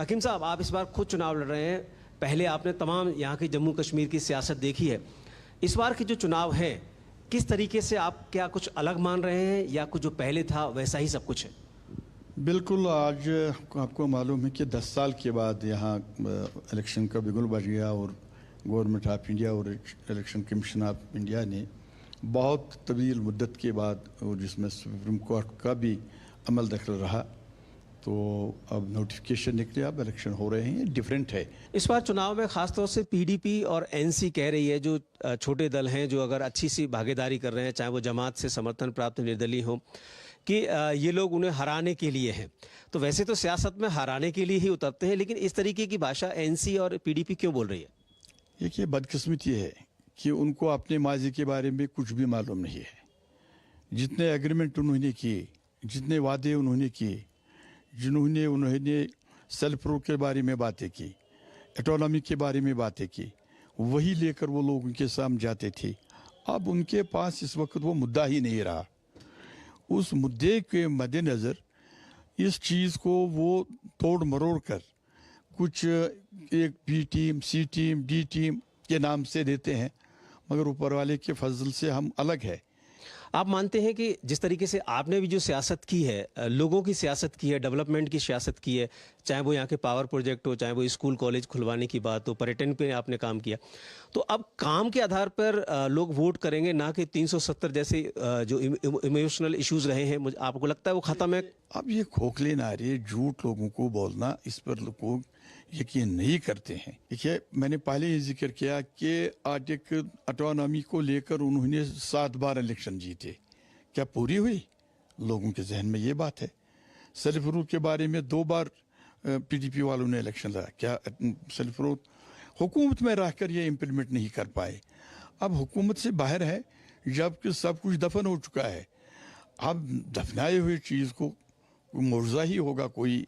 हकीम साहब, आप इस बार खुद चुनाव लड़ रहे हैं। पहले आपने तमाम यहाँ की जम्मू कश्मीर की सियासत देखी है। इस बार के जो चुनाव है, किस तरीके से आप क्या कुछ अलग मान रहे हैं या कुछ जो पहले था वैसा ही सब कुछ है? बिल्कुल। आज आपको मालूम है कि 10 साल के बाद यहाँ इलेक्शन का बिगुल बज गया और गवर्नमेंट ऑफ इंडिया और इलेक्शन कमीशन ऑफ इंडिया ने बहुत तवील मुद्दत के बाद, और जिसमें सुप्रीम कोर्ट का भी अमल दखल रहा, तो अब नोटिफिकेशन निकले, अब इलेक्शन हो रहे हैं। डिफरेंट है इस बार चुनाव में खासतौर से पीडीपी और एनसी कह रही है, जो छोटे दल हैं, जो अगर अच्छी सी भागीदारी कर रहे हैं, चाहे वो जमात से समर्थन प्राप्त निर्दलीय हो, कि ये लोग उन्हें हराने के लिए हैं। तो वैसे तो सियासत में हराने के लिए ही उतरते हैं, लेकिन इस तरीके की भाषा एनसी और पीडीपी क्यों बोल रही है? देखिए, बदकिस्मती है कि उनको अपने माजी के बारे में कुछ भी मालूम नहीं है। जितने एग्रीमेंट उन्होंने किए, जितने वादे उन्होंने किए, उन्होंने सेल्फ रूल के बारे में बातें की, ऑटोनॉमी के बारे में बातें की, वही लेकर वो लोग उनके सामने जाते थे। अब उनके पास इस वक्त वो मुद्दा ही नहीं रहा। उस मुद्दे के मद्देनज़र इस चीज़ को वो तोड़ मरोड़ कर कुछ एक बी टीम, सी टीम, डी टीम के नाम से देते हैं, मगर ऊपर वाले के फजल से हम अलग है। आप मानते हैं कि जिस तरीके से आपने भी जो सियासत की है, लोगों की सियासत की है, डेवलपमेंट की सियासत की है, चाहे वो यहाँ के पावर प्रोजेक्ट हो, चाहे वो स्कूल कॉलेज खुलवाने की बात हो, पर्यटन पे आपने काम किया, तो अब काम के आधार पर लोग वोट करेंगे, ना कि 370 जैसे जो इमोशनल इश्यूज रहे हैं, मुझे आपको लगता है वो खत्म है? अब ये खोखले नारे, झूठ लोगों को बोलना, इस पर लोग यकीन नहीं करते हैं। देखिए, मैंने पहले ही जिक्र किया कि आज एक ऑटोनॉमी को लेकर उन्होंने 7 बार इलेक्शन जीते। क्या पूरी हुई? लोगों के जहन में ये बात है। सेल्फ रूल के बारे में 2 बार पीडीपी वालों ने इलेक्शन लड़ा। क्या सेल्फ रूल हुकूमत में रहकर ये इम्प्लीमेंट नहीं कर पाए? अब हुकूमत से बाहर है, जबकि सब कुछ दफन हो चुका है। अब दफनाए हुए चीज़ को मुआवजा ही होगा कोई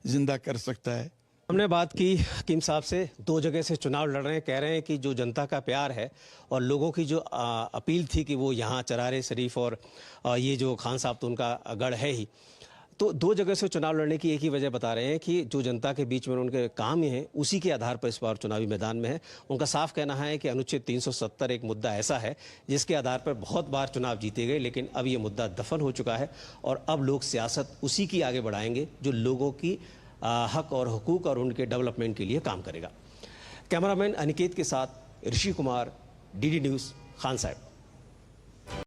जिंदा कर सकता है। हमने बात की हकीम साहब से, 2 जगह से चुनाव लड़ रहे हैं, कह रहे हैं कि जो जनता का प्यार है और लोगों की जो अपील थी कि वो यहाँ चरारे शरीफ और ये जो खान साहब, तो उनका गढ़ है ही, तो 2 जगह से चुनाव लड़ने की एक ही वजह बता रहे हैं कि जो जनता के बीच में उनके काम ही हैं, उसी के आधार पर इस बार चुनावी मैदान में है। उनका साफ कहना है कि अनुच्छेद 370 एक मुद्दा ऐसा है जिसके आधार पर बहुत बार चुनाव जीते गए, लेकिन अब ये मुद्दा दफन हो चुका है और अब लोग सियासत उसी की आगे बढ़ाएंगे जो लोगों की हक और हुकूक और उनके डेवलपमेंट के लिए काम करेगा। कैमरामैन अनिकेत के साथ ऋषि कुमार, डीडी न्यूज़, खान साहब।